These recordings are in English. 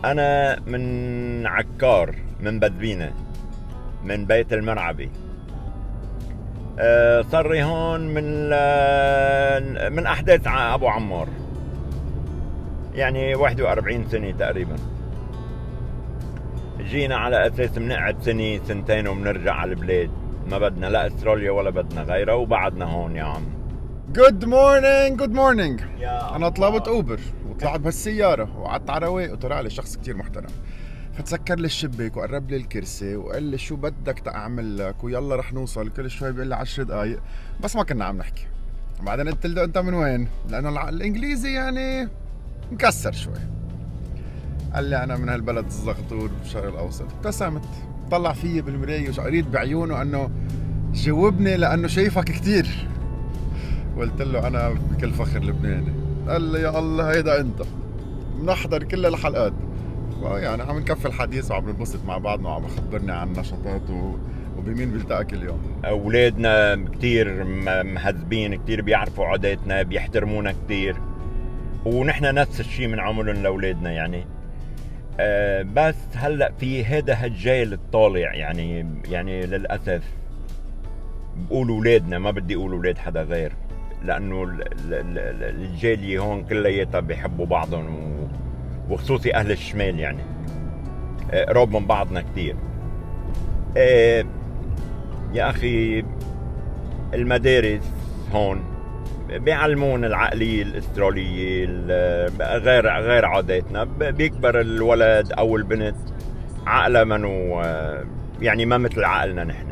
أنا من عكار، من بذبينة، من بيت المرعبي. صار لي هون من أحداث أبو عمار، يعني 41 سنة تقريبا. جينا على أساس بنقعد سنة سنتين وبنرجع على البلاد، ما بدنا لا استراليا ولا بدنا غيرها، وبعدنا هون يا عم. جود مورنينج جود مورنينج. يا انا الله. طلبت اوبر وطلعت بهالسياره وقعدت على رواق وطلع لي شخص كتير محترم، فتسكر لي الشباك وقرب لي الكرسي وقال لي شو بدك تعمل لك ويلا رح نوصل. كل شوي بيقول لي 10 دقايق، بس ما كنا عم نحكي. بعدين قلت له انت من وين؟ لانه الانجليزي يعني مكسر شوي. قال لي انا من هالبلد الزغطور بالشرق الاوسط. ابتسمت، طلع فيي بالمرايه وقريت بعيونه انه جاوبني لانه شايفك كتير. قلت له انا بكل فخر لبناني. قال لي يا الله هيدا انت. بنحضر كل الحلقات، يعني عم نكفي الحديث وعم ننبسط مع بعضنا وعم خبرني عن نشاطات وبمين بيلتقى كل يوم. أولادنا كتير مهذبين، كتير بيعرفوا عاداتنا، بيحترمونا كتير، ونحن نفس الشيء من عملهم لأولادنا يعني. بس هلأ في هذا الجيل الطالع، يعني للأسف بقول أولادنا، ما بدي أقول أولاد حدا غير، لأنه الجالية هون كلياتها بيحبوا بعضهم، وخصوصي أهل الشمال يعني قراب من بعضنا كتير. يا أخي المدارس هون بيعلمون العقلية الأسترالية غير عاداتنا. بيكبر الولد أو البنت عقله منو يعني ما مثل عقلنا نحن،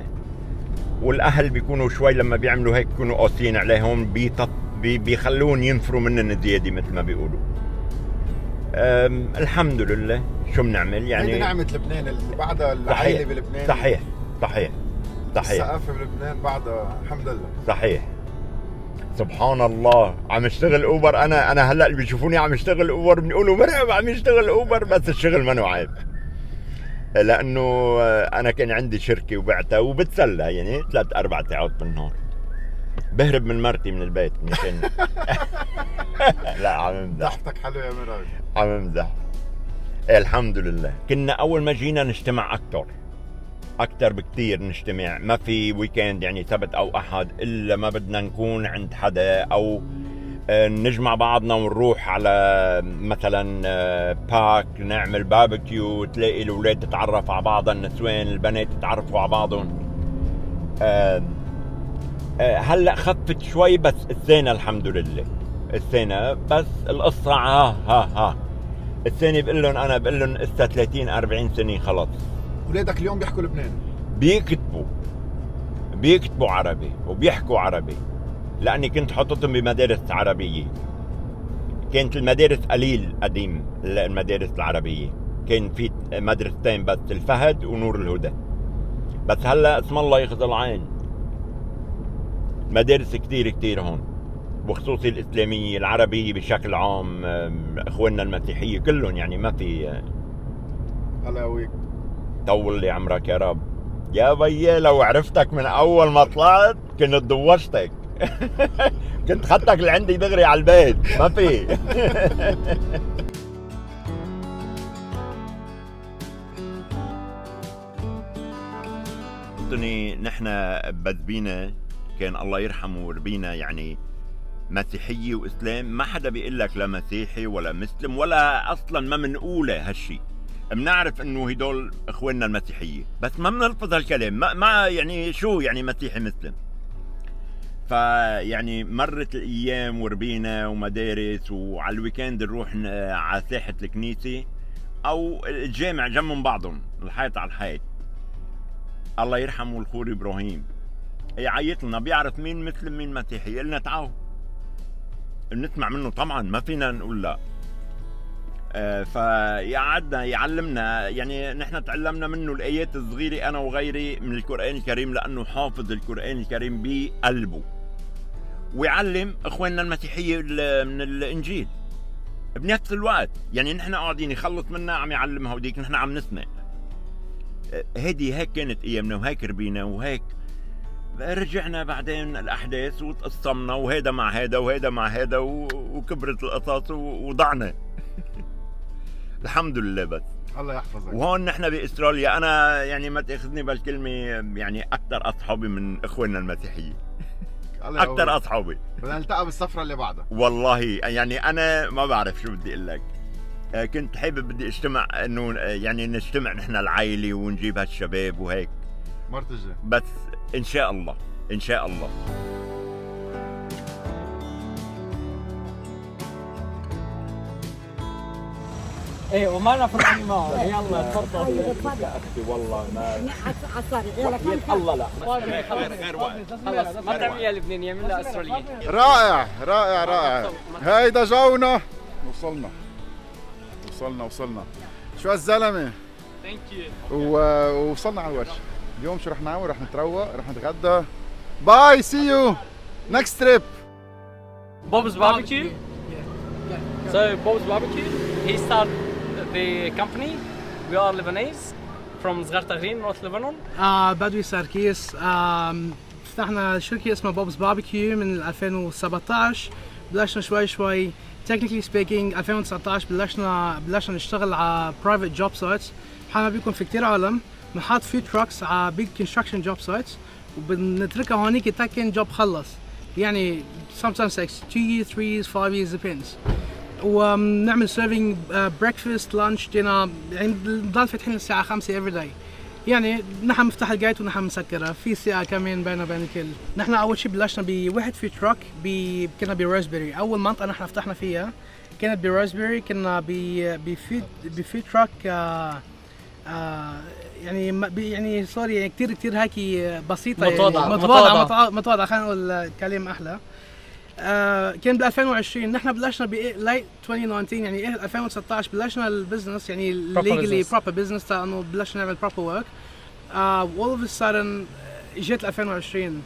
والأهل بيكونوا شوي لما بيعملوا هيك بيكونوا قاسيين عليهم، بيخلون ينفروا منن زيادة مثل ما بيقولوا. الحمد لله، شو بنعمل يعني. هيدي نعمة لبنان اللي بعدها العائلة بلبنان. صحيح. الثقافة بلبنان بعدها الحمد لله. صحيح. سبحان الله، عم اشتغل اوبر. انا هلا اللي بيشوفوني عم اشتغل اوبر بنقولوا مرعب عم يشتغل اوبر، بس الشغل منه عيب، لانه انا كان عندي شركه وبعتها وبتسلى يعني 3-4 ساعات بالنهار. بهرب من مرتي من البيت مشان لا عم امزح. ضحكتك حلوه يا مرعب. عم امزح. الحمد لله. كنا اول ما جينا نجتمع اكتر بكتير نجتمع. ما في ويكند يعني سبت او احد الا ما بدنا نكون عند حدا، او نجمع بعضنا ونروح على مثلا باك نعمل باربيكيو، تلاقي الاولاد تتعرف على بعضها، النسوان البنات تتعرفوا على بعضهم. هلا خفت شوي بس السنة الحمد لله. السنة بس القصة ها السنة بقول لهم اسا 30-40 سنة خلص. اولادك اليوم بيحكوا لبناني؟ بيكتبوا عربي وبيحكوا عربي، لاني كنت حطتهم بمدارس عربية. كانت المدارس قليل قديم، المدارس العربية كان في مدرستين بس، الفهد ونور الهدى. بس هلا اسم الله يخزى العين، مدارس كتير هون، وخصوصي الإسلامية العربية بشكل عام، اخواننا المسيحية كلهم يعني ما في. هلا ويك. طول لي عمرك يا رب. يا بيي لو عرفتك من اول ما طلعت كنت ضوجتك كنت خدتك لعندي دغري على البيت، ما في نحن بذبينا كان الله يرحمه وربينا يعني مسيحية وإسلام. ما حدا بيقول لك لا مسيحي ولا مسلم، ولا أصلا ما منقوله هالشي. بنعرف إنه هدول إخواننا المسيحية، بس ما بنلفظ هالكلام. ما يعني شو يعني مسيحي مسلم. فيعني مرت الأيام وربينا ومدارس، وعلى الويكند نروح على ساحة الكنيسة أو الجامع جنب من بعضهم، الحيط على الحيط. الله يرحمه الخوري إبراهيم يعيط لنا، بيعرف مين مسلم مين مسيحي، قلنا تعالوا بنسمع منه طبعا، ما فينا نقول لا. فيقعدنا يعلمنا، يعني نحن تعلمنا منه الآيات الصغيرة أنا وغيري من القرآن الكريم، لأنه حافظ القرآن الكريم بقلبه، ويعلم إخواننا المسيحية من الإنجيل بنفس الوقت. يعني نحن قاعدين يخلص منا عم يعلمها، وديك نحن عم نسمع. هيك كانت أيامنا، وهيك ربينا، وهيك رجعنا بعدين الأحداث وتقسمنا، وهيدا مع هيدا وهيدا مع هيدا، وكبرت القصص وضعنا الحمد لله. بس الله يحفظك. وهون نحن باستراليا، انا يعني ما تاخذني بالكلمه، يعني اكثر اصحابي من اخواننا المسيحيين. اكثر اصحابي بدنا نلتقى بالسفره اللي بعدها والله. يعني انا ما بعرف شو بدي اقول لك. كنت حابب بدي اجتمع، انه يعني نجتمع نحن العائله ونجيب هالشباب وهيك مرتجه. بس ان شاء الله ان شاء الله. ايه وما في الانيمال. يلا تفضل يا اختي والله ما الله لا خير خلص. مطعمية لبنانية من استرالية. رائع رائع رائع. هيدا جونا. وصلنا شو هالزلمه. ثانك يو. ووصلنا على الورش. اليوم شو رح نعمل؟ رح نتروق، رح نتغدى. باي سي يو نكست تريب. Bob's Barbecue. So Bob's Barbecue, he started the company. We are Lebanese from Zgartagrin, North Lebanon. بدوي ساركيس. فتحنا شركة اسمها بوبز باربيكيو من 2017. بلشنا شوي technically speaking 2019 بلشنا نشتغل على private job sites. حنا بيكون في كتير عالم بنحط فيو تراكس على big construction job sites وبنتركها هونيك تكن جوب خلص. يعني sometimes takes 2 years, 3 years, 5 years depends. ونعمل serving breakfast, lunch, dinner. يعني بنضل فاتحين الساعة 5 every day. يعني نحن نفتح الجيت ونحن مسكرها في ساعة كمان بيننا وبين الكل. نحن أول شيء بلشنا بواحد في تراك كنا بروزبري. أول منطقة نحن فتحنا فيها كانت بروزبري. كنا بفي تراك يعني سوري يعني كتير هيك بسيطة. متواضعة خلينا نقول كلام أحلى. كان ب 2020 نحن بلشنا بلايت 2019 يعني 2019 بلشنا البزنس يعني legally proper business انه بلشنا نعمل proper work. all of a sudden اجت 2020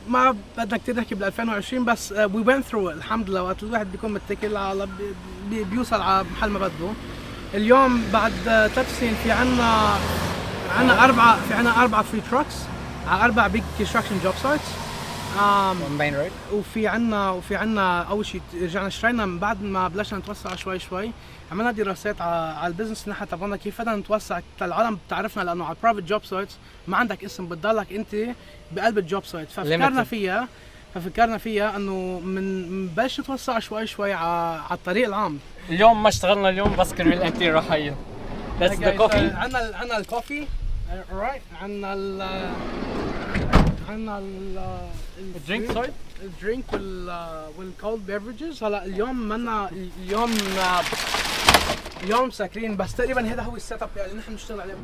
ما بدنا كتير نحكي بال 2020 بس we went through it الحمد لله. وقت الواحد بيكون متكل على بيوصل على محل ما بده. اليوم بعد 3 سنين في عنا 4 free trucks على 4 big construction job sites. main road. وفي عنا اول شيء رجعنا اشترينا من بعد ما بلشنا نتوسع شوي. عملنا دراسات على البزنس نحن تبعنا كيف بدنا نتوسع. العالم بتعرفنا لانه على برايفت جوب سايتس ما عندك اسم، بتضلك انت بقلب الجوب سايت. ففكرنا فيها انه بلش نتوسع شوي على الطريق العام. اليوم ما اشتغلنا اليوم بس كرمال انتوني رحيل. That's the coffee. عنا الكوفي right. عنا الدرينك سوري الدرينك والكولد بيفرجز. هلا اليوم ساكرين بس تقريبا هذا هو السيت اب اللي نحن بنشتغل عليه.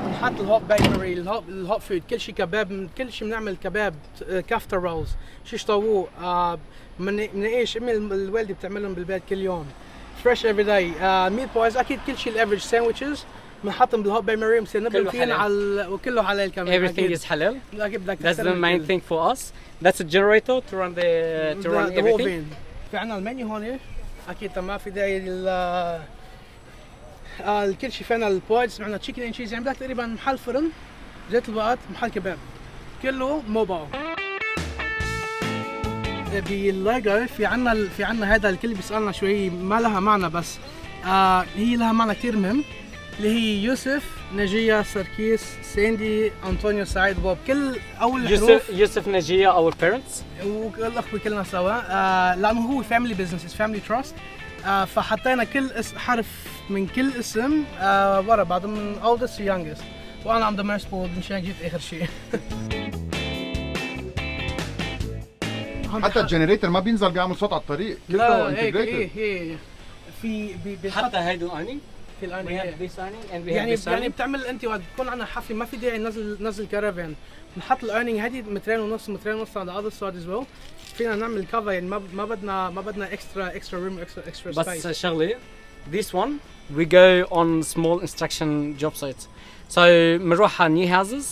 بنحط الهوب بيكري، الهوب فود، كل شيء كباب، كل شيء بنعمل كباب، كافتر رولز، شيش طاووق. من ايش امي الوالده بتعملهم بالبيت كل يوم فريش افري داي. ميت بويز اكيد كل شيء الافريج ساندويتشز بنحطهم بالهوب بيكري بصير نبل فين على وكله حلال كمان. Everything is halal. That's the main thing for us. That's a generator to run everything. في عنا المنيو هون اكيد ما في داعي الكل شيء. فينا البويدز، عندنا تشيكن اند تشيز، يعني بدك تقريبا محل فرن جات الوقت محل كباب كله موبايل. باللايجر في عنا هذا الكل بيسالنا شو هي، ما لها معنى بس هي لها معنى كثير مهم، اللي هي يوسف، نجية، سركيس، ساندي، أنطونيو، سعيد، بوب. كل أول الحروف يوسف، نجية our parents والأخوة كلنا سوا. لأنه هو family business is family trust. فحطينا كل حرف من كل اسم ورا بعض من oldest to youngest. وأنا عم دمر سبورت مشان جيت آخر شيء. حتى الجنريتر ما بينزل بيعمل صوت على الطريق، كله انتجريتد. في حتى هيدا الأني في الأني يعني بتعمل انت وقت تكون عندنا حفله ما في داعي ننزل كرافان، نحط الارنينج هذه مترين ونص على هذا الصاد از ويل. فينا نعمل كفر يعني ما بدنا اكسترا روم اكسترا سبيس. بس شغله this one we go on small construction job sites. So بنروح على new houses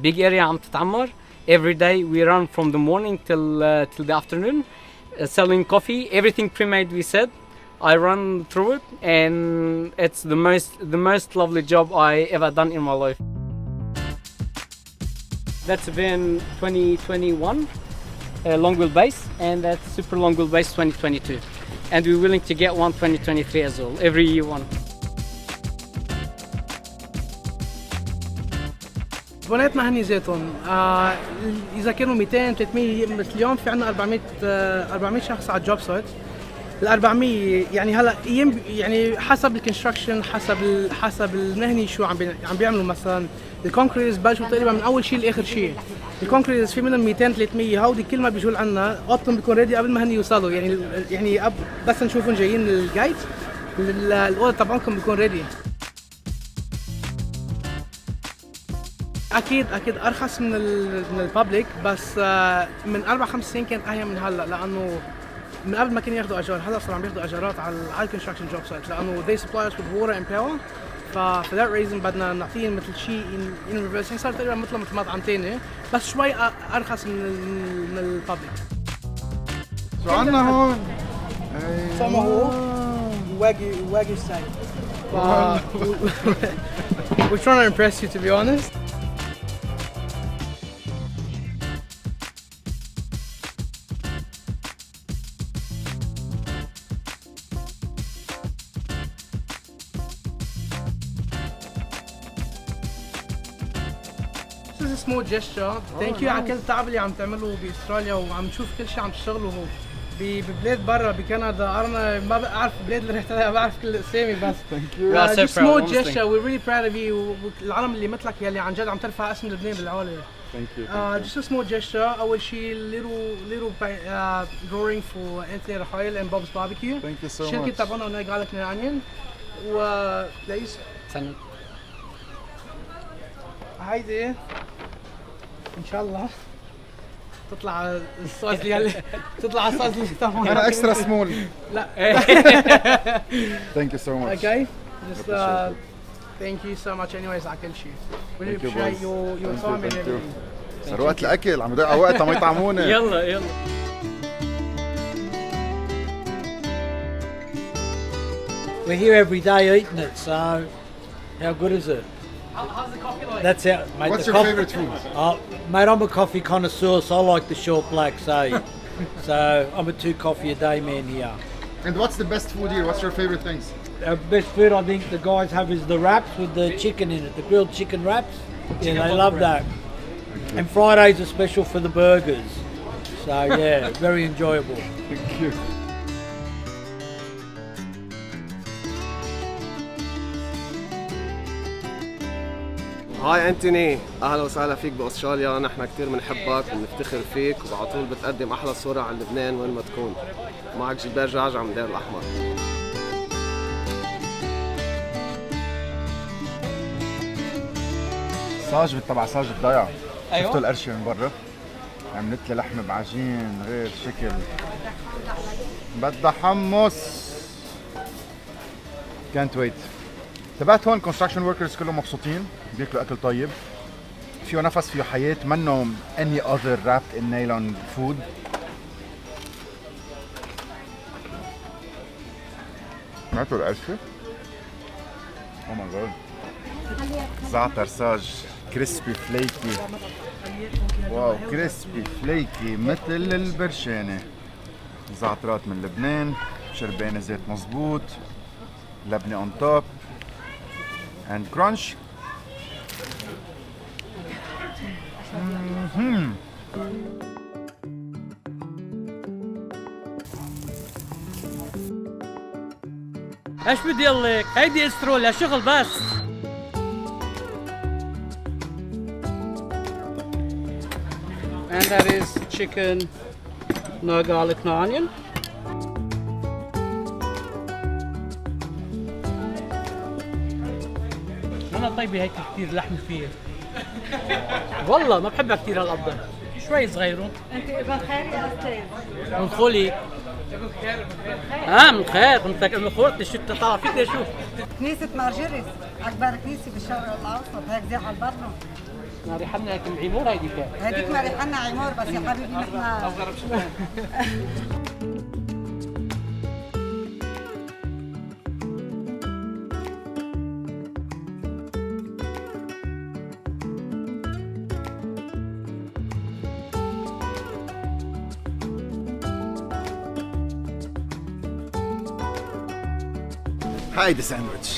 big area عم تتعمر. Every day we run from the morning till the afternoon selling coffee, everything pre-made. We said I run through it and it's the most lovely job I ever done in my life. That's been 2021 long wheelbase, and that's super long wheelbase 2022, and we're willing to get one 2023 as well, every year one. زبوناتنا هني ذاتهم اذا كانوا 200 300 مثل اليوم في عندنا 400 شخص على الجوب سايت. ال 400 يعني هلا يعني حسب الكونستراكشن حسب المهني شو عم بيعملوا. مثلا الكونكريتس بلشوا تقريبا من اول شيء لاخر شيء. الكونكريتس في منهم 200 300 هودي كل ما بيجوا لعنا اوضتهم بيكون ريدي قبل ما هن يوصلوا. يعني بس نشوفهم جايين الجيد الاوضه تبعهم بيكون ريدي. اكيد ارخص من البابليك، بس من 4-5 سنين كانت اهين من هلا، لانه من قبل ما كانوا ياخذوا اجار، هلا صاروا عم ياخذوا اجارات على الكونستراكشن جوب سايت، لانه they supply us with water and power. for that reason بدنا نعطيهم مثل شيء in reverse. يعني صار تقريبا مثل مطعم ثاني بس شوي ارخص من البابليك. شو عندنا هون؟ سما هو واجي ستايل. We're trying to impress you, to be honest. This is a small gesture. Thank you على كل التعب اللي عم تعمله باستراليا، وعم نشوف كل شيء عم تشتغلوا ببلاد برا بكندا. انا ما بعرف البلاد اللي رحت لها، بعرف كل الاسامي بس. Just small gesture. We're really proud of you. والعالم اللي مثلك يلي عن جد عم ترفع اسم لبنان بالعالم. Thank you. Just a small gesture. أول شيء little drawing for Anthony Rahayel and Bob's Barbecue. Thank you so much. شركة تبعنا هناك قالت لنا عنين. وليس سنة هيدي ان شاء الله تطلع الصوص اللي تطلع الصوص اللي تبعنا. أنا extra small. لا. Thank you so much. Okay. Just thank you so much anyways على كل شيء. Really appreciate your time and everything. صار وقت الأكل، عم يضيع وقت عم يطعمونا. يلا We're here every day eating it, so how good is it? How's the coffee like? That's how, mate. What's the your favorite food? Mate, I'm a coffee connoisseur, so I like the short black, so I'm a 2 coffee a day man here. And what's the best food here? What's your favorite things? Our best food I think the guys have is the wraps with the chicken in it, the grilled chicken wraps. Yeah, they love that. And Fridays are special for the burgers. So yeah, very enjoyable. Thank you. هاي أنتوني، أهلا وسهلا فيك بأستراليا. نحن كتير بنحبك وبنفتخر فيك، وعلى طول بتقدم أحلى صورة عن لبنان وين ما تكون. معك جبال جعجع من الدير الأحمر. صاج تبع صاج الضيعة. أيوة. شفتوا القرشة من برا؟ عملت لي لحمة بعجين غير شكل. بدها حمص. Can't wait. تبعت هون construction workers كلهم مبسوطين، بياكلوا أكل طيب. فيه نفس، فيه حياة، منه any other wrapped in nylon food. سمعتوا القرشة؟ Oh my god. زعتر صاج كريسبي فليكي. واو كريسبي فليكي مثل البرشانة. زعترات من لبنان، شربانة زيت مزبوط، لبنة on top and crunch. ايش بدي اقول لك؟ هيدي استراليا شغل بس. And that is chicken, no garlic, no onion. أنا طيبة هيك كثير لحم فيه. والله ما بحبها كثير هالقبضة. شوي صغيرون. انت ابن خير يا استاذ؟ من خولي. من خير. من خولتي شو طالع فيك اشوف. كنيسة مارجريس أكبر كنيسة بالشرق الأوسط، هيك زي على البرة. ماري حنا هيك العمور هيدي كان. هيديك ماري حنا عمور، بس يا حبيبي نحن أصغر بشوي.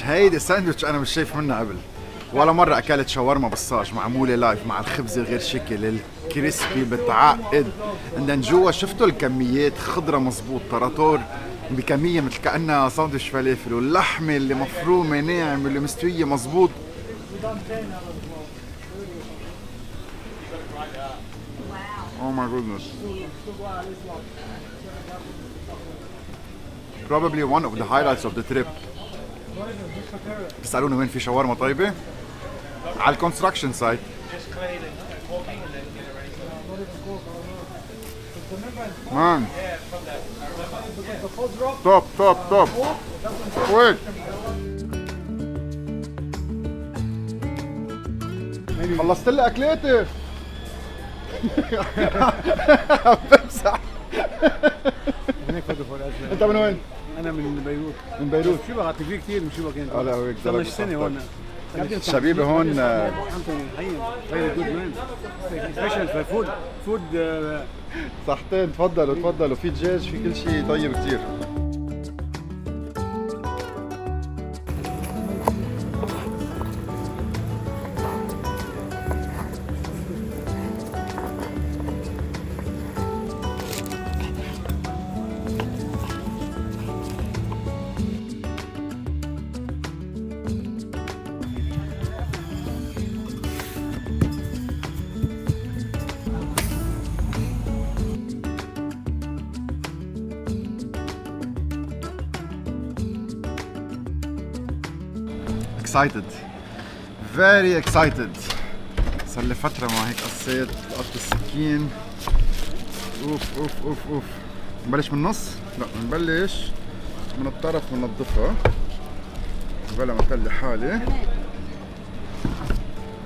هيدي ساندويتش، أنا مش شايف منها قبل. ولا مرة أكلت شاورما بالصاج معمولة لايف مع الخبزة غير شكل الكريسبي بتعقد. عندن جوا شفتوا الكميات، خضرة مزبوط، تراتور بكمية مثل كأنها ساندويش فلافل، واللحمة اللي مفرومة ناعم اللي مستوية مزبوط. Oh my goodness. Probably one of the highlights of the trip. بيسألوني وين في شاورما طيبة؟ على الكونستراكشن سايت. مان توب توب توب. وين؟ خلصت لي أكلاتي. بمسح. انت من وين؟ انا من بيروت. من بيروت. شو بقى في كثير مش بقى انت. لا هيك صار لي سنه هون. شبيبي هون فيري جود مان. سبيشال فود فود. صحتين. تفضلوا تفضلوا، في دجاج في كل شيء طيب كثير. excited, very excited. صار لي فترة ما هيك قصيت لقطت السكين. اوف اوف اوف اوف. نبلش من النص؟ لا نبلش من الطرف وننظفها بلا ما اطلع حالي.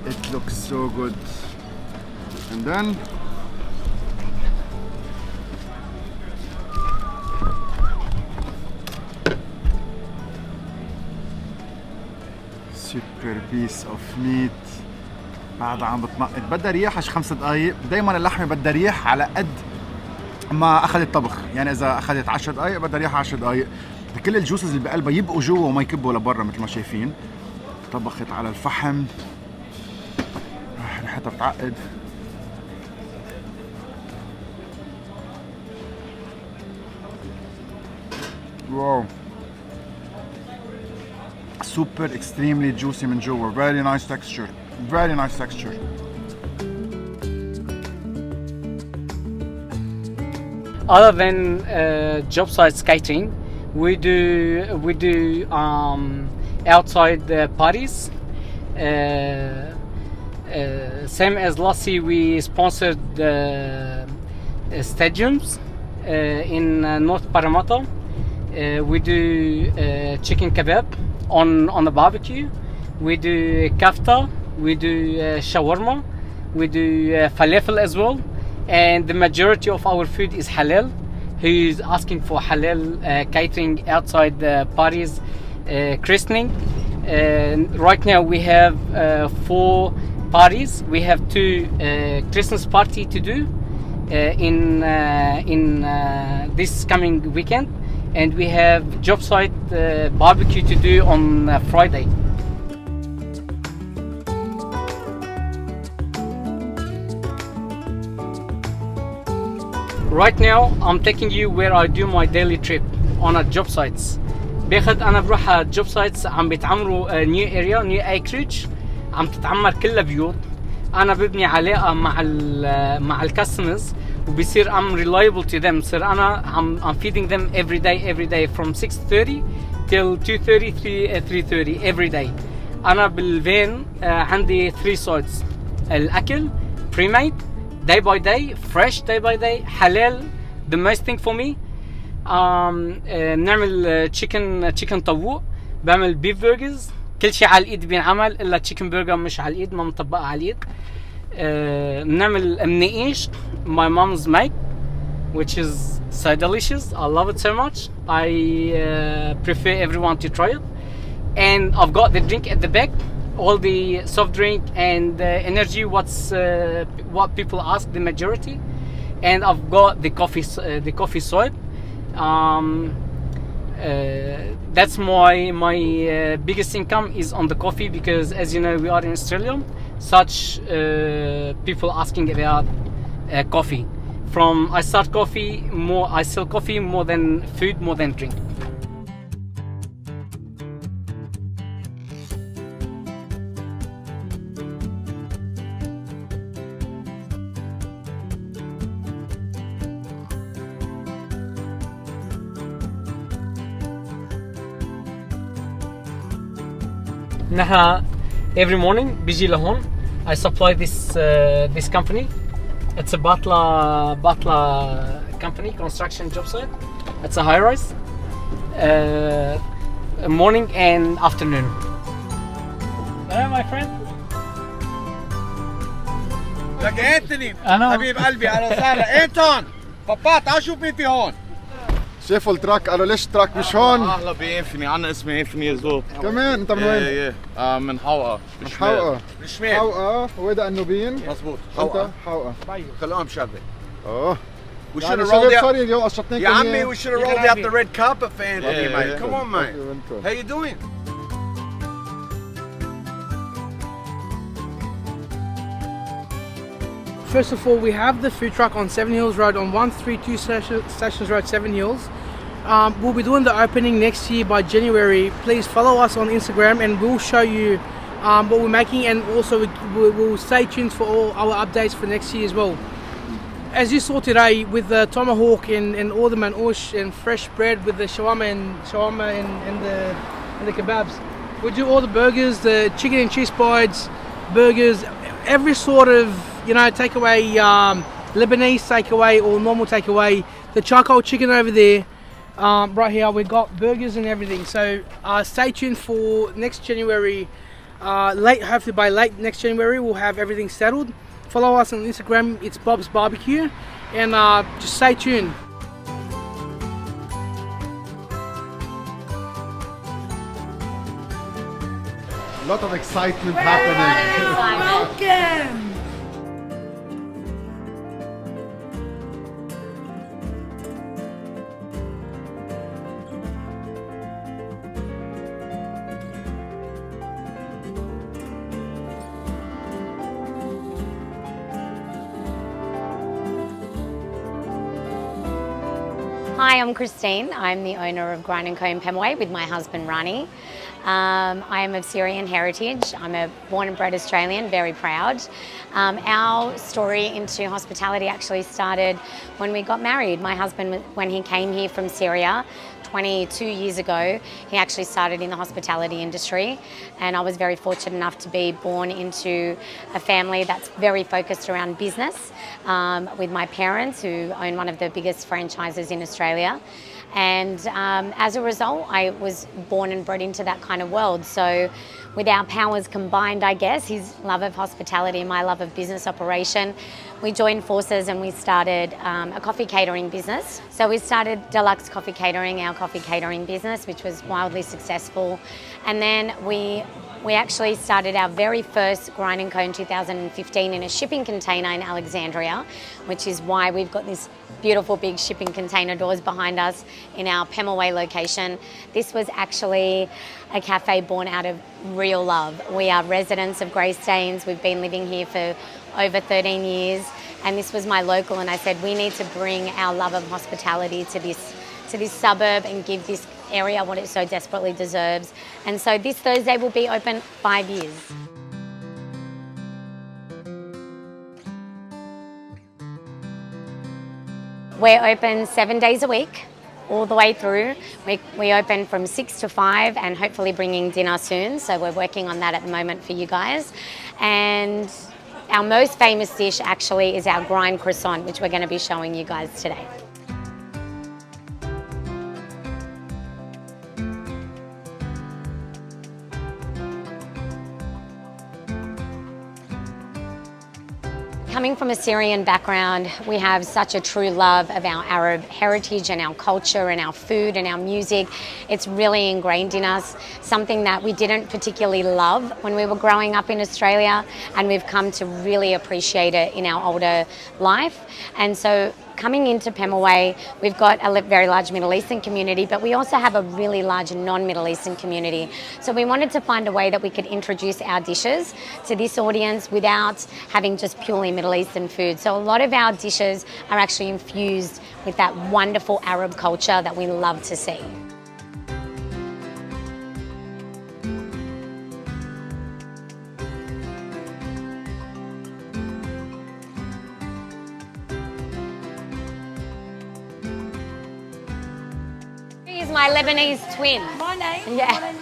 It looks so good. And then super piece of meat. بعد عم بتنقط، بدها ريح 5 دقايق. دايما اللحمه بدها ريح على قد ما اخذت طبخ، يعني اذا اخذت 10 دقايق بدها ريح 10 دقايق. كل الجوسز اللي بقلبها يبقوا جوا وما يكبوا لبرا مثل ما شايفين. طبخت على الفحم، ريحتها بتعقد. واو، super extremely juicy من جوا. very nice texture, very nice texture. Other than job site catering, we do outside parties. Same as last year, we sponsored stadiums in North Parramatta. We do chicken kebab on the barbecue. We do kafta. We do shawarma. We do falafel as well. And the majority of our food is halal. He is asking for halal catering outside the parties, christening. Right now we have 4 parties. We have 2 Christmas party to do in this coming weekend, and we have job site barbecue to do on Friday. Right now I'm taking you where I do my daily trip on a job sites. أنا بروح على job sites عم بيتعمروا new area, new acreage، عم تتعمر كلها بيوت. أنا ببني علاقة مع الكاستمرز وبصير I'm reliable to them. صير أنا I'm feeding them every day from 6:30 till 2:30 3:30 every day. أنا بالفين عندي 3 sides: الأكل pre-made day by day, fresh day by day, halal. The most thing for me بنعمل chicken طاووق، بعمل beef burgers. كل شيء على الايد بينعمل الا chicken burger مش على الايد، ما مطبقه على الايد. بنعمل منقيش my mom's make, which is so delicious. I love it so much. I prefer everyone to try it. And I've got the drink at the back, all the soft drink and energy, what people ask, the majority. And I've got the coffee side. That's my biggest income is on the coffee, because as you know we are in Australia, such people asking about coffee. From I sell coffee more than food, more than drink. نحن every morning بيجي لهون. I supply this company. It's a Batla company, construction job site. It's a high rise. Morning and afternoon. Hello my friend. لك انتوني أنا حبيب قلبي اهلا وسهلا. انتون بابا تعال شوف مين في هون. شافوا التراك قالوا ليش التراك مش هون؟ اهلا بانفني، عنا اسمي انفني يزوب. كمان انت من وين؟ ايه من حوقة. من حوقة. من شمال. حوقة وهذا النوبين. مزبوط. انت حوقة. خلوهم شبه. اوه We should يعني have rolled شباب out. سوري اليوم قشطناك يا عمي we should have rolled out the red carpet for Anthony, Yeah, mate. yeah. Come on, mate. Okay, How you doing? First of all, we have the food truck on Seven Hills Road on 132 Sessions Road, Seven Hills. We'll be doing the opening next year by January. Please follow us on Instagram and we'll show you what we're making, and also we'll stay tuned for all our updates for next year as well. As you saw today with the tomahawk and all the manouche and fresh bread with the shawarma and the kebabs. We do all the burgers, the chicken and cheese bites, burgers, every sort of, you know, takeaway, Lebanese takeaway or normal takeaway. The charcoal chicken over there, right here, we've got burgers and everything. So stay tuned for next January, hopefully by late next January, we'll have everything settled. Follow us on Instagram, it's Bob's Barbecue, and just stay tuned. A lot of excitement happening. Welcome. Hi, I'm Christine. I'm the owner of Grind & Co in Pemway with my husband Rani. I am of Syrian heritage. I'm a born and bred Australian, very proud. Our story into hospitality actually started when we got married. My husband, when he came here from Syria 22 years ago, he actually started in the hospitality industry, and I was very fortunate enough to be born into a family that's very focused around business, with my parents who own one of the biggest franchises in Australia. And as a result, I was born and bred into that kind of world. So with our powers combined, I guess, his love of hospitality and my love of business operation, we joined forces and we started a coffee catering business. So we started Deluxe Coffee Catering, our coffee catering business, which was wildly successful. And then we actually started our very first Grind & Co in 2015 in a shipping container in Alexandria, which is why we've got this beautiful big shipping container doors behind us in our Pemaway location. This was actually a cafe born out of real love. We are residents of Greystanes. We've been living here for over 13 years, and this was my local, and I said we need to bring our love of hospitality to this suburb and give this area what it so desperately deserves. And so this Thursday will be open 5 years. We're open 7 days a week, all the way through. We open from 6 to 5 and hopefully bringing dinner soon. So we're working on that at the moment for you guys. And our most famous dish actually is our grind croissant, which we're going to be showing you guys today. Coming from a Syrian background, we have such a true love of our Arab heritage and our culture and our food and our music. It's really ingrained in us, something that we didn't particularly love when we were growing up in Australia, and we've come to really appreciate it in our older life. And so coming into Pemulwuy, we've got a very large Middle Eastern community, but we also have a really large non-Middle Eastern community. So we wanted to find a way that we could introduce our dishes to this audience without having just purely Middle Eastern food. So a lot of our dishes are actually infused with that wonderful Arab culture that we love to see. He's my Lebanese twin. My name? Yeah.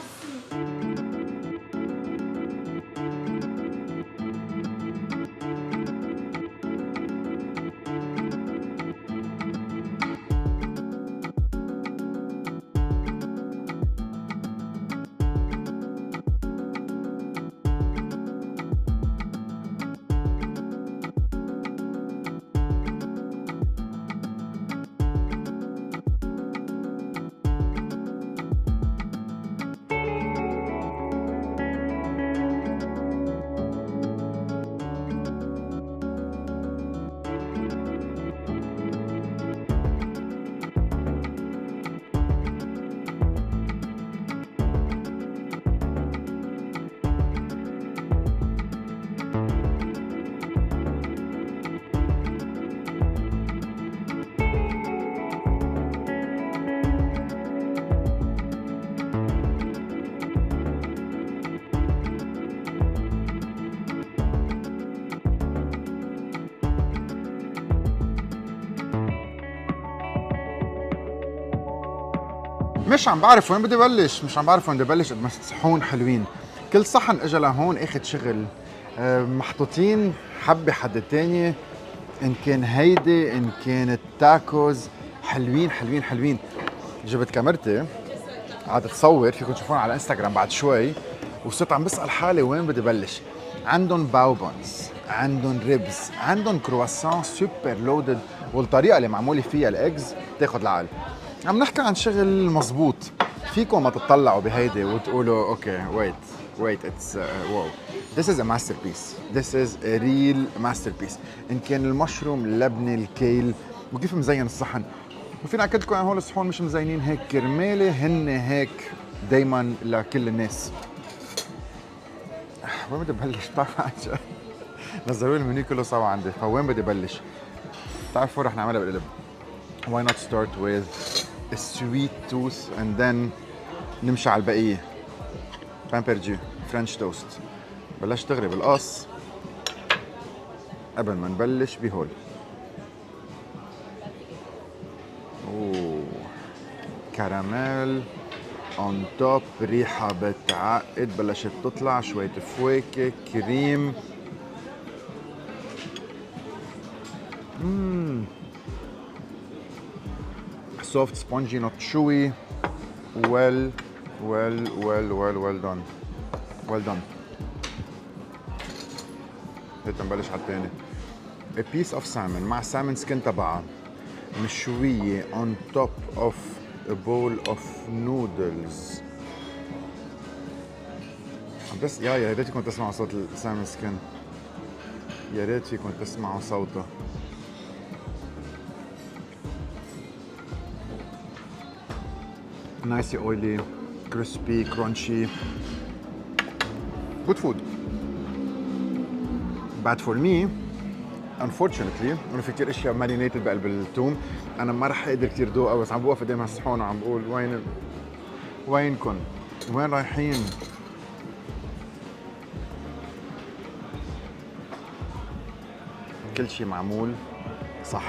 مش عم بعرف وين بدي بلش، مش عم بعرف وين بدي بلش قد ما صحون حلوين. كل صحن اجى لهون اخذ شغل، محطوطين حبة حد تانية، ان كان هيدي ان كانت تاكوز، حلوين حلوين حلوين. جبت كاميرتي قعدت تصور، فيكم تشوفون على انستغرام بعد شوي، وصرت عم بسأل حالي وين بدي بلش. عندهم باو بونز، عندهم ريبز، عندهم كرواسون سوبر لودد، والطريقة اللي معمولة فيها الاجز تاخد العقل. عم نحكي عن شغل مزبوط، فيكم ما تطلعوا بهيدي وتقولوا اوكي wait it's wow this is a masterpiece, this is a real masterpiece. ان كان المشروم، اللبنة، الكيل، وكيف مزين الصحن. وفينا اكد لكم هول الصحون مش مزينين هيك كرمالي، هن هيك دايما لكل الناس. وين بدي بلش؟ بتعرفوا عن نزلوا لي المنيو كله سوا عندي، فوين بدي بلش؟ بتعرفوا رح نعملها بالقلب. Why not start with a sweet tooth and then نمشي على البقية. بامبرجي فرنش توست. بلشت تغري بالقص قبل ما نبلش بهول. اوه كراميل اون توب، ريحة بتعقد، بلشت تطلع شوية فواكه، كريم. soft, spongy, not chewy. Well done. Well done. هيك نبلش على الثاني. A piece of salmon مع salmon skin تبعها مشوية on top of a bowl of noodles. بس يا ريت فيكم تسمعوا صوت السالمون سكين، يا ريت فيكم تسمعوا صوته. Nicey oily, crispy, crunchy. Good food. Bad for me, unfortunately. أنا في كتير أشياء marinated بقلب التوم، أنا ما رح أقدر كتير دوقها، بس عم بوقف قدام هالصحون وعم بقول وينكن؟ وين رايحين؟ كل شيء معمول صح.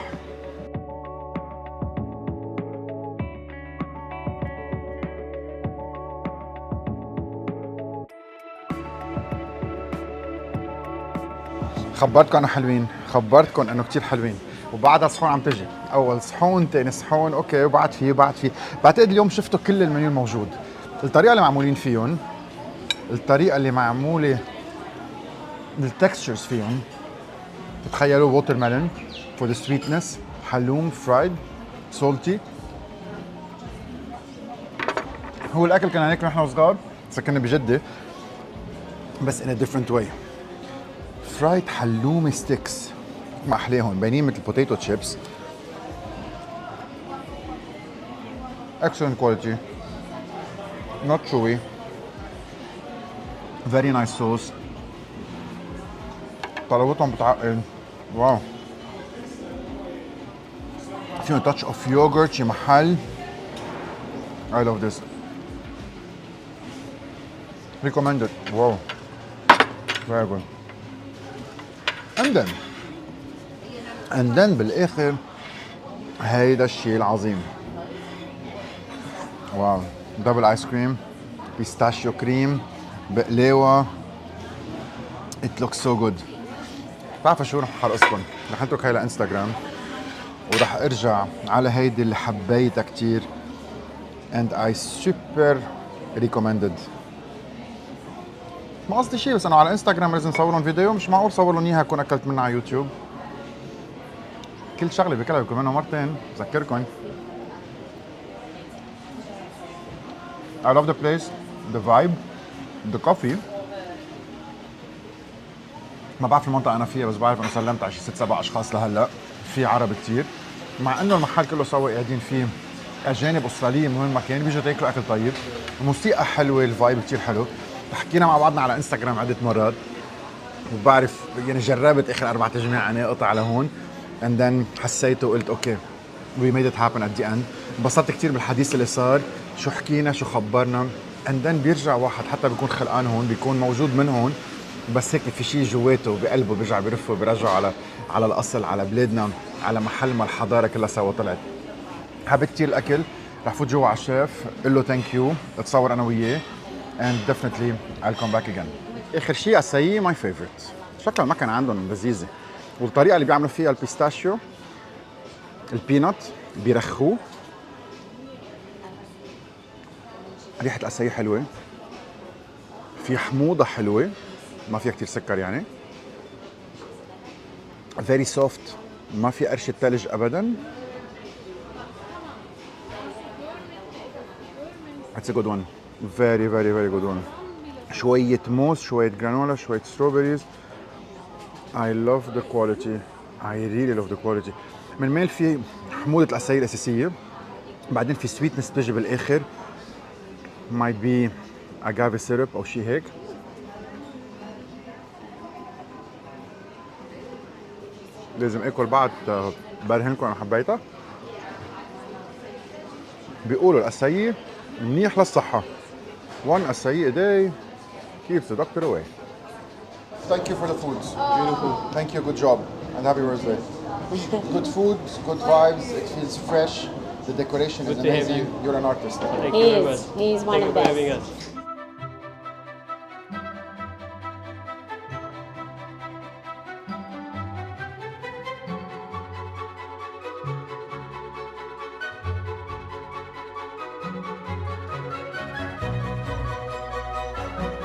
خبرتكم انه حلوين، خبرتكم انه كتير حلوين، وبعدها صحون عم تجي، اول صحون ثاني صحون، اوكي، وبعد فيه بعتقد اليوم شفتوا كل المنيو الموجود. الطريقه اللي معمولين فيهم، الطريقه اللي معموله التكستشرز فيهم، تتخيلوا ووتر ميلون فور ذا سويتنس، حلوم فرايد سولتي. هو الاكل كنا ناكله نحن وصغار، سكننا بجده، بس in a different way. فرايد حلومي ستيكس ما احلاهم، باينين مثل بوتيتو تشيبس، excellent quality, not chewy, very nice sauce. طلبتهم بتعقل. واو. فيهم touch of yogurt شي محل. I love this. Recommended. Wow. Very good. And then بالاخر هيدا الشيء العظيم. واو. دبل ايس كريم، بيستاشيو كريم، بقلاوه. It looks so good. بتعرفوا شو رح حرقصكم؟ رح اترك هاي لانستغرام ورح ارجع على هيدي اللي حبيتها كتير and I super recommended. ما قصدي شيء بس انه على انستغرام لازم صور لهم فيديو، مش معقول صور لهم اياها اكون اكلت منها على يوتيوب. كل شغله بكلها بكون منها مرتين بذكركم. I love the place, the vibe, the coffee. ما بعرف المنطقة أنا فيها بس بعرف إنه سلمت على شي 6-7 أشخاص لهلا، في عرب كتير، مع إنه المحل كله سوا قاعدين فيه أجانب أستراليين من وين ما كان بيجوا تاكلوا أكل طيب، الموسيقى حلوة، الفايب كتير حلو، حكينا مع بعضنا على انستغرام عدة مرات، وبعرف يعني جربت آخر 4 تجميع أنا أقطع لهون، and then حسيت وقلت أوكي we made it happen at the end. انبسطت كتير بالحديث اللي صار، شو حكينا شو خبرنا، and then بيرجع واحد حتى بيكون خلقان هون، بيكون موجود من هون بس هيك في شيء جواته بقلبه بيرجع بيرفه بيرجعه على الاصل، على بلادنا، على محل ما الحضاره كلها سوا طلعت. حبيت كثير الاكل، رح فوت جوا على الشيف قل له ثانك يو، اتصور انا وياه and definitely I'll come back again. اخر شيء اساي ماي فيفورت، شكل المكان عندهم لذيذه والطريقه اللي بيعملوا فيها البيستاشيو البينات بيرخوه، ريحه الاساي حلوه، في حموضه حلوه ما فيها كتير سكر يعني، very soft ما في قرشة ثلج ابدا. It's a good one, very very very good one. شوية موز، شوية جرانولا، شوية strawberries. I love the quality, I really love the quality. من ميل في حموضة الأساي الأساسية، بعدين في sweetness بتجي بالآخر might be agave syrup أو شي هيك. لازم اكل بعد برهنكم انا حبيتها. بيقولوا الاساي منيح للصحة. One acai a day keeps the doctor away. Thank you for the food. Beautiful. Thank you, good job. And happy birthday. Good food, good vibes, it feels fresh. The decoration is amazing. You're an artist. He's one of the best.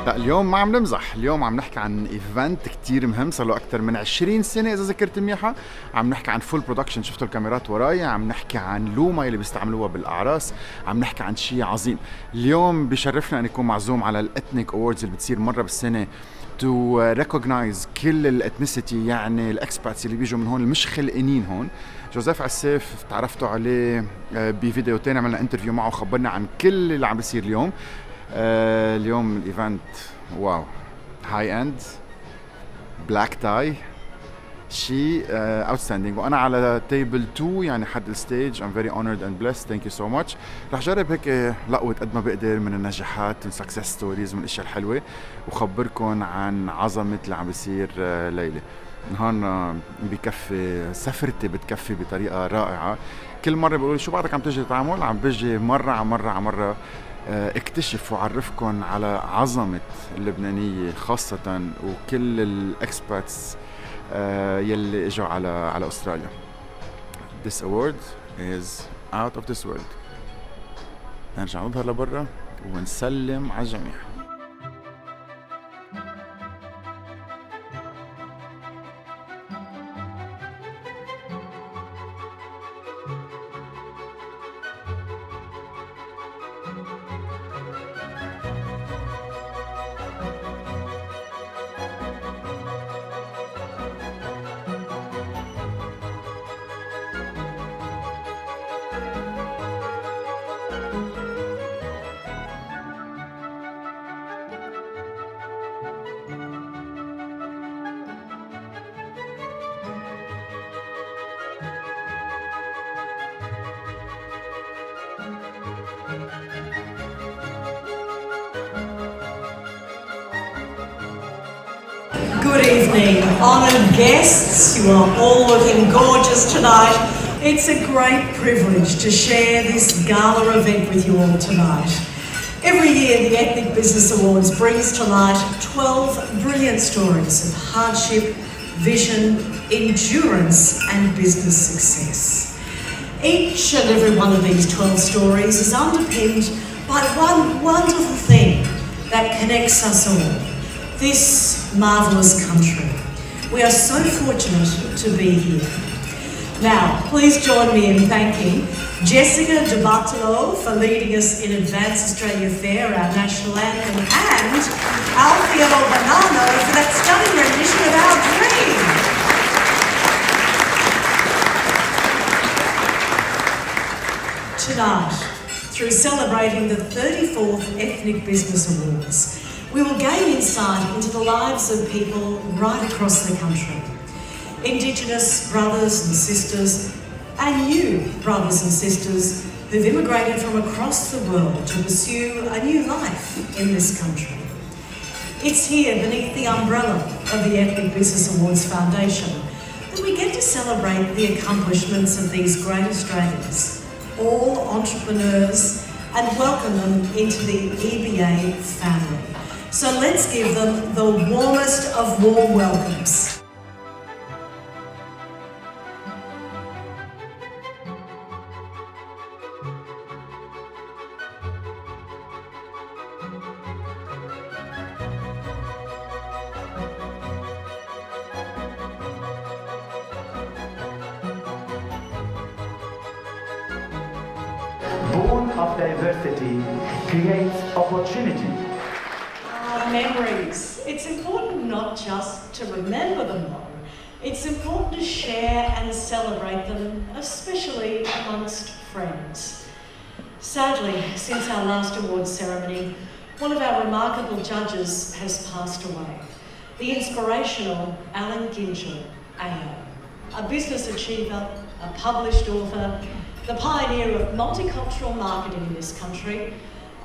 لا اليوم ما عم نمزح، اليوم عم نحكي عن ايفنت كتير مهم صار له اكثر من 20 سنه اذا ذكرت منيحه. عم نحكي عن فول برودكشن، شفتوا الكاميرات وراي، عم نحكي عن لوما اللي بيستعملوها بالاعراس، عم نحكي عن شيء عظيم. اليوم بشرفنا ان يكون معزوم على الاثنيك اووردز اللي بتصير مره بالسنه تو ريكوجنايز كل الاثنيسيتي، يعني الاكسباتس اللي بيجوا من هون اللي مش خلقانين هون. جوزيف عسيف تعرفتوا عليه بفيديو تاني، عملنا انترفيو معه وخبرنا عن كل اللي عم بيصير اليوم. اليوم الايفنت واو، هاي اند، بلاك تاي، شيء اوتستاندينج، وانا على تيبل 2 يعني حد الستيج. I'm very honored and blessed. Thank you so much. رح جرب هيك لقوة قد ما بقدر من النجاحات والسكسس ستوريز من الاشياء الحلوه، وخبركم عن عظمه اللي عم بيصير ليله. نهارنا بكفي، سفرتي بتكفي بطريقه رائعه. كل مره بيقولوا شو بعدك عم تجي تعمل، عم بجي مره على مره على مره اكتشف وعرفكم على عظمة اللبنانية خاصة وكل الاكسباتس يلي اجوا على استراليا. This award is out of this world. نرجع نظهر لبرا ونسلم على الجميع. Good evening, honoured guests. You are all looking gorgeous tonight. It's a great privilege to share this gala event with you all tonight. Every year, the Ethnic Business Awards brings to light 12 brilliant stories of hardship, vision, endurance and business success. Each and every one of these 12 stories is underpinned by one wonderful thing that connects us all, this marvellous country. We are so fortunate to be here. Now, please join me in thanking Jessica de Bartolo for leading us in Advance Australia Fair, our national anthem, and Alfio Bonanno for that stunning rendition of Our Dream. Tonight, through celebrating the 34th Ethnic Business Awards, we will gain insight into the lives of people right across the country. Indigenous brothers and sisters, and you brothers and sisters who've immigrated from across the world to pursue a new life in this country. It's here beneath the umbrella of the Ethnic Business Awards Foundation that we get to celebrate the accomplishments of these great Australians, all entrepreneurs, and welcome them into the EBA family. So let's give them the warmest of warm welcomes. Born of diversity creates opportunity. Memories. It's important not just to remember them though. It's important to share and celebrate them, especially amongst friends. Sadly, since our last awards ceremony, one of our remarkable judges has passed away. The inspirational Alan Gingell, AO, a business achiever, a published author, the pioneer of multicultural marketing in this country,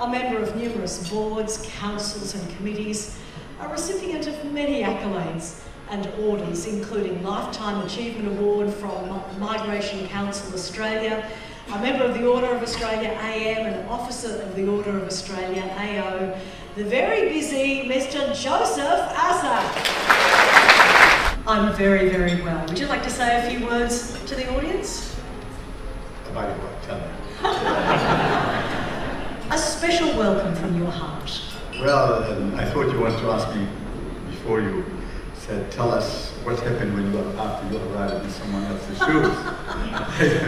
a member of numerous boards, councils and committees, a recipient of many accolades and orders, including Lifetime Achievement Award from Migration Council Australia, a member of the Order of Australia AM, and officer of the Order of Australia AO, the very busy Mr. Joseph Assa. I'm very, very well. Would you like to say a few words to the audience? About what? Tell me. A special welcome from your heart. Well, I thought you wanted to ask me before you said, tell us what happened when you were after you arrived in someone else's shoes.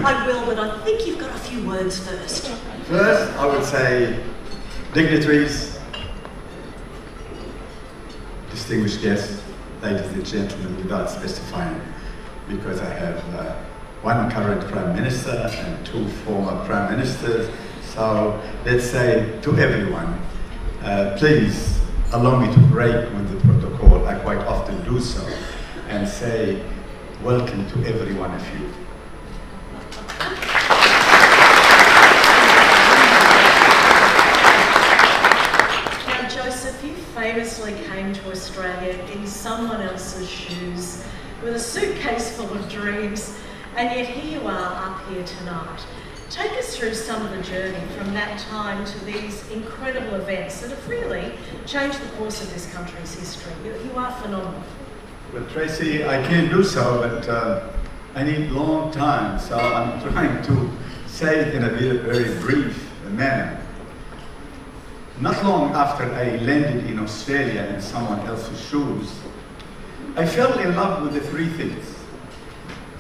I will, but I think you've got a few words first. First, I would say dignitaries, distinguished guests, ladies and gentlemen, without specifying, because I have one current Prime Minister and two former Prime Ministers. So let's say to everyone, please allow me to break with the protocol. I quite often do so, and say welcome to every one of you. Now, Joseph, you famously came to Australia in someone else's shoes with a suitcase full of dreams, and yet here you are up here tonight. Take us through some of the journey from that time to these incredible events that have really changed the course of this country's history. You are phenomenal. Well, Tracy, I can do so, but I need long time, so I'm trying to say it in a very brief manner. Not long after I landed in Australia in someone else's shoes, I fell in love with the three things: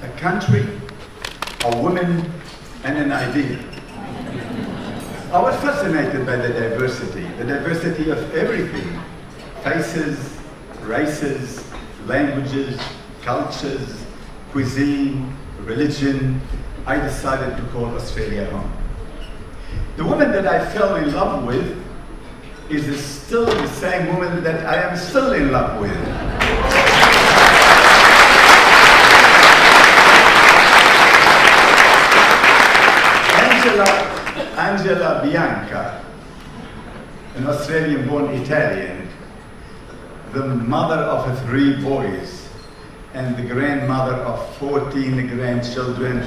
a country, a woman, and an idea. I was fascinated by the diversity of everything: faces, races, languages, cultures, cuisine, religion. I decided to call Australia home. The woman that I fell in love with is still the same woman that I am still in love with. Angela Bianca, an Australian-born Italian, the mother of 3 boys and the grandmother of 14 grandchildren.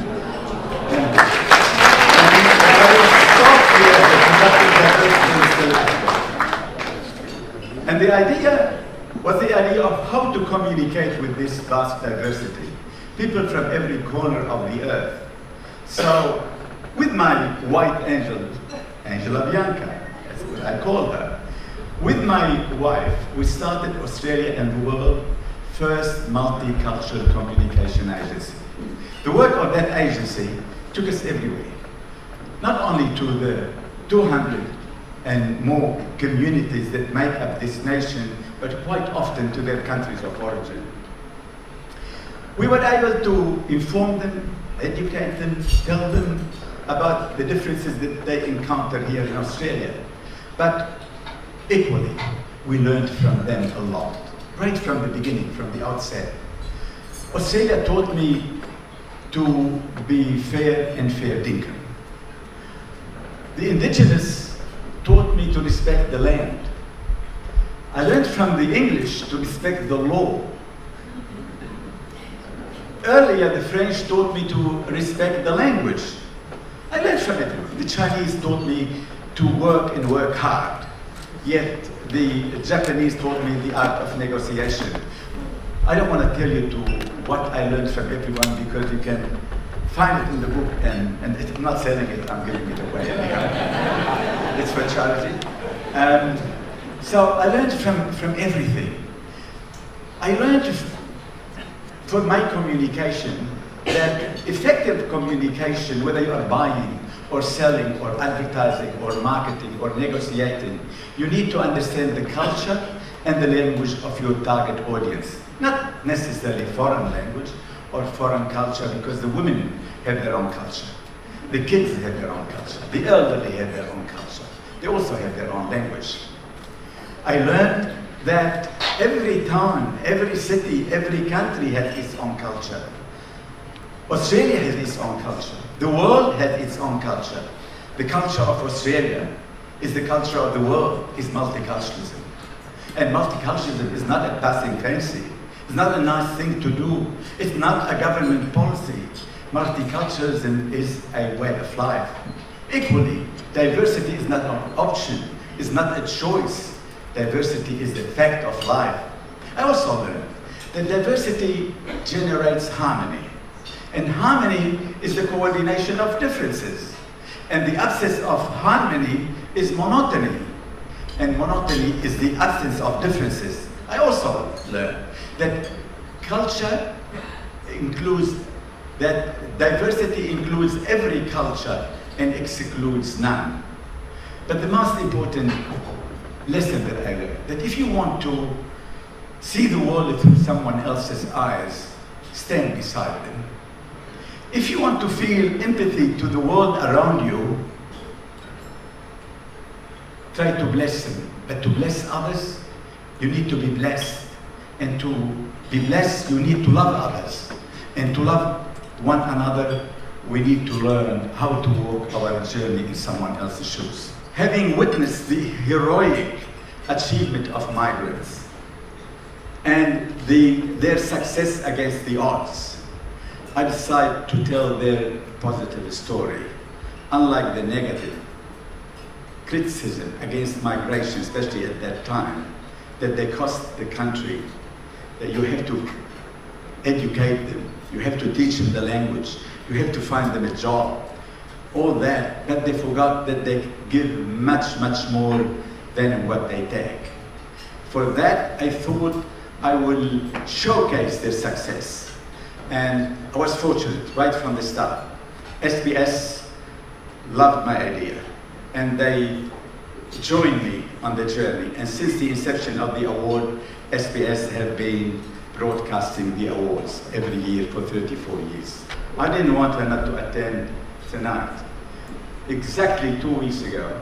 And the idea was the idea of how to communicate with this vast diversity, people from every corner of the earth. So, with my white angel, Angela Bianca, that's what I call her, with my wife, we started Australia and the world's first multicultural communication agency. The work of that agency took us everywhere, not only to the 200 and more communities that make up this nation, but quite often to their countries of origin. We were able to inform them, educate them, tell them about the differences that they encounter here in Australia. But equally, we learned from them a lot, right from the beginning, from the outset. Australia taught me to be fair and fair dinkum. The indigenous taught me to respect the land. I learned from the English to respect the law. Earlier, the French taught me to respect the language. I learned from it. The Chinese taught me to work and work hard. Yet, the Japanese taught me the art of negotiation. I don't want to tell you what I learned from everyone because you can find it in the book, and I'm not selling it, I'm giving it away. It's for charity. So I learned from everything. I learned for my communication that effective communication, whether you are buying or selling or advertising or marketing or negotiating, you need to understand the culture and the language of your target audience. Not necessarily foreign language or foreign culture, because the women have their own culture. The kids have their own culture. The elderly have their own culture. They also have their own language. I learned that every town, every city, every country has its own culture. Australia has its own culture. The world has its own culture. The culture of Australia is the culture of the world, is multiculturalism. And multiculturalism is not a passing fancy. It's not a nice thing to do. It's not a government policy. Multiculturalism is a way of life. Equally, diversity is not an option. It's not a choice. Diversity is the fact of life. I also learned that diversity generates harmony. And harmony is the coordination of differences. And the absence of harmony is monotony. And monotony is the absence of differences. I also learned that culture includes, that diversity includes every culture and excludes none. But the most important lesson that I learned, that if you want to see the world through someone else's eyes, stand beside them. If you want to feel empathy to the world around you, try to bless them. But to bless others, you need to be blessed. And to be blessed, you need to love others. And to love one another, we need to learn how to walk our journey in someone else's shoes. Having witnessed the heroic achievement of migrants and their success against the odds, I decided to tell their positive story, unlike the negative criticism against migration, especially at that time, that they cost the country, that you have to educate them, you have to teach them the language, you have to find them a job, all that, but they forgot that they give much, much more than what they take. For that, I thought I will showcase their success. And I was fortunate right from the start. SBS loved my idea, and they joined me on the journey. And since the inception of the award, SBS have been broadcasting the awards every year for 34 years. I didn't want her not to attend tonight. Exactly 2 weeks ago,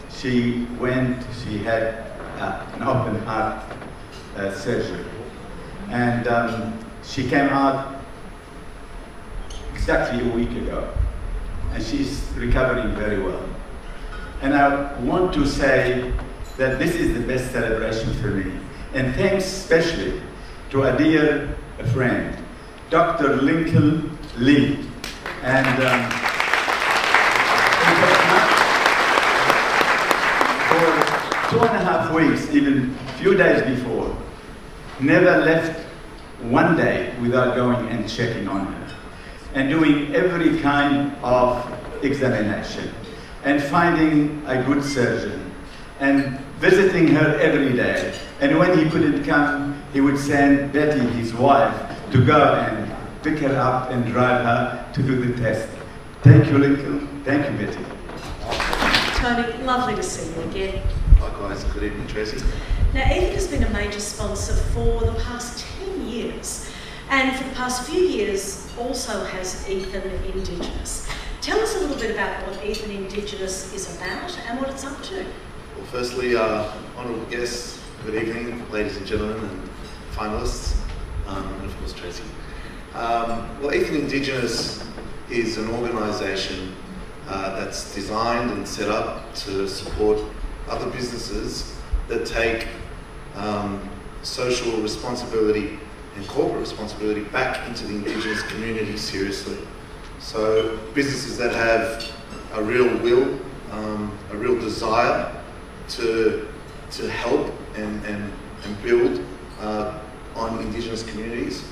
she had an open heart surgery. And she came out exactly a week ago, and she's recovering very well. And I want to say that this is the best celebration for me. And thanks especially to a dear friend, Dr. Lincoln Lee. And for 2.5 weeks, even a few days before, never left one day without going and checking on her and doing every kind of examination and finding a good surgeon and visiting her every day. And when he couldn't come, he would send Betty, his wife, to go and pick her up and drive her to do the test. Thank you, Lincoln. Thank you, Betty. Tony, lovely to see you again. Likewise, good evening, Tracy. Now, Ethan has been a major sponsor for the past 10 years, and for the past few years also has Ethan Indigenous. Tell us a little bit about what Ethan Indigenous is about and what it's up to. Well, firstly, honourable guests, good evening, ladies and gentlemen, and finalists, and of course Tracy. Well, Ethan Indigenous is an organisation that's designed and set up to support other businesses that take social responsibility and corporate responsibility back into the Indigenous community seriously. So businesses that have a real will, a real desire to help and build on Indigenous communities.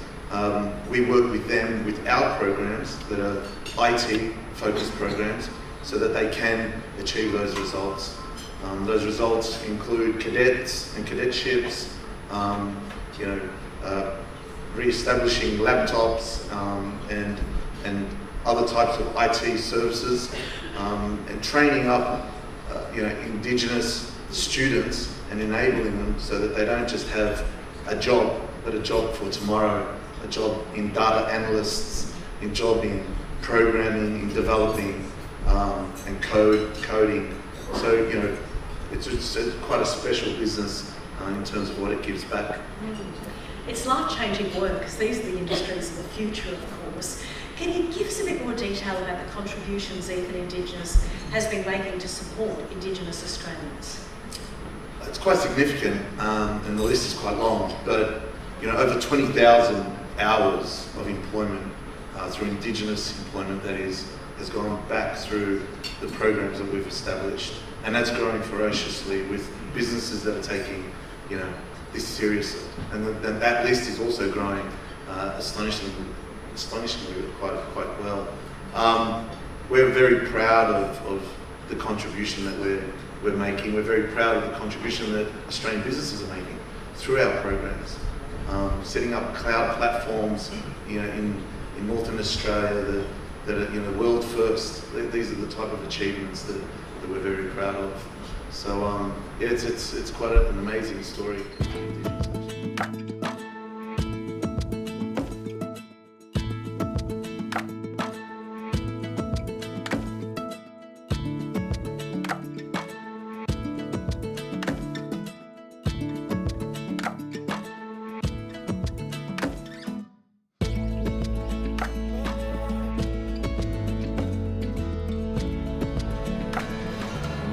We work with them with our programs that are IT focused programs so that they can achieve those results. Those results include cadets and cadetships, re-establishing laptops and other types of IT services, and training up Indigenous students and enabling them so that they don't just have a job, but a job for tomorrow, a job in data analysts, a job in programming, in developing, and coding. So it's quite a special business in terms of what it gives back. It's life-changing work, because these are the industries of the future, of course. Can you give us a bit more detail about the contributions Ethan Indigenous has been making to support Indigenous Australians? It's quite significant, and the list is quite long, but over 20,000 hours of employment through Indigenous employment, that is, has gone back through the programs that we've established, and that's growing ferociously with businesses that are taking this seriously, and that list is also growing astonishingly quite well. We're very proud of the contribution that we're making. We're very proud of the contribution that Australian businesses are making through our programs, setting up cloud platforms in Northern Australia that are world first. These are the type of achievements that we're very proud of. So it's quite an amazing story.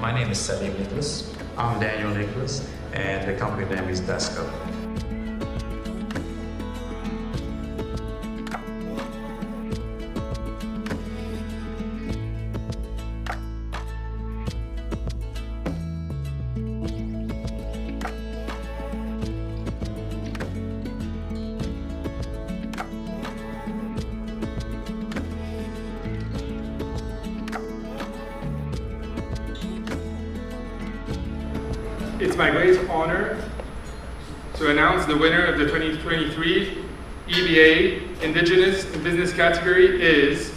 My name is Salim Nicholas. I'm Daniel Nicholas, and the company name is Dasco. It's my great honor to announce the winner of the 2023 EBA Indigenous and Business category is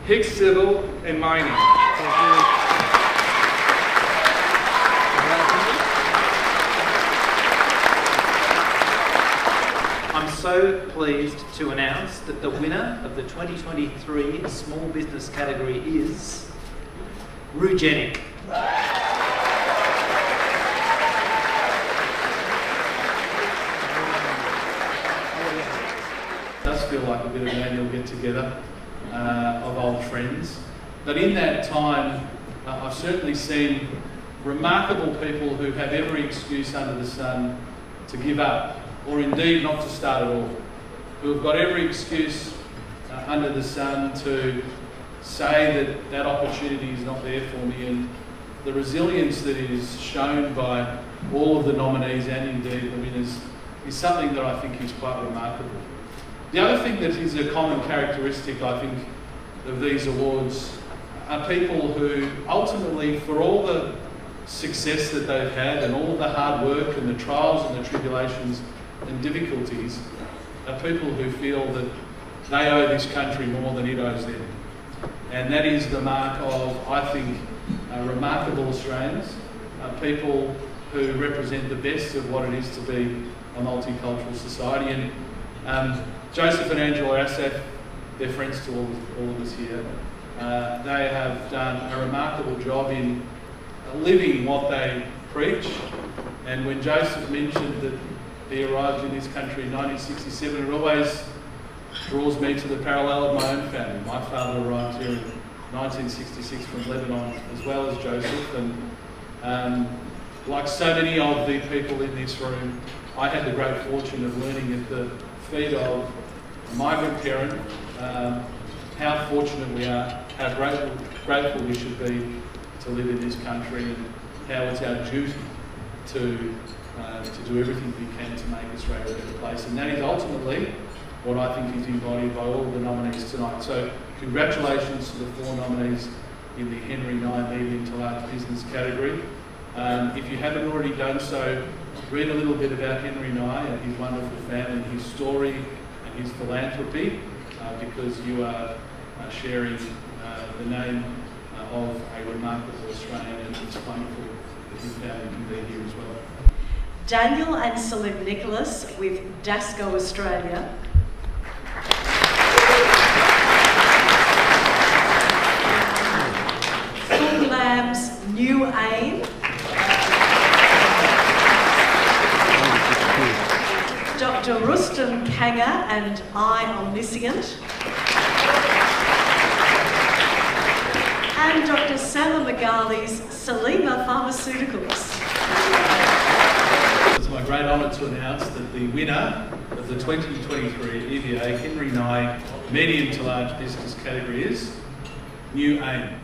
Hicks Civil and Mining. I'm so pleased to announce that the winner of the 2023 Small Business category is Rugenic. It does feel like a bit of an annual get-together of old friends. But in that time, I've certainly seen remarkable people who have every excuse under the sun to give up, or indeed not to start at all, who have got every excuse under the sun to say that that opportunity is not there for me, and the resilience that is shown by all of the nominees and indeed the winners is something that I think is quite remarkable. The other thing that is a common characteristic, I think, of these awards are people who ultimately, for all the success that they've had and all the hard work and the trials and the tribulations and difficulties, are people who feel that they owe this country more than it owes them. And that is the mark of, I think, remarkable Australians, people who represent the best of what it is to be a multicultural society. And Joseph and Angela Assa, they're friends to all of us here. They have done a remarkable job in living what they preach. And when Joseph mentioned that he arrived in this country in 1967, it always draws me to the parallel of my own family. My father arrived here in 1966 from Lebanon, as well as Joseph. And like so many of the people in this room, I had the great fortune of learning at the feet of a migrant parent how fortunate we are, how grateful we should be to live in this country, and how it's our duty to do everything we can to make Australia a better place. And that is ultimately what I think is embodied by all of the nominees tonight. So congratulations to the 4 nominees in the Henry Nye Medium to Large Business category. If you haven't already done so, read a little bit about Henry Nye and his wonderful family, his story and his philanthropy, because you are sharing the name of a remarkable Australian, and it's wonderful that his family can be here as well. Daniel and Celeb Nicholas with Dasco Australia. Full Lab's New Aim. Dr. Rustam Kanga and I Omniscient. And Dr. Salma Maghali's Salima Pharmaceuticals. It's my great honour to announce that the winner of the 2023 EBA Henry Nye Medium to Large Business category is New Aim.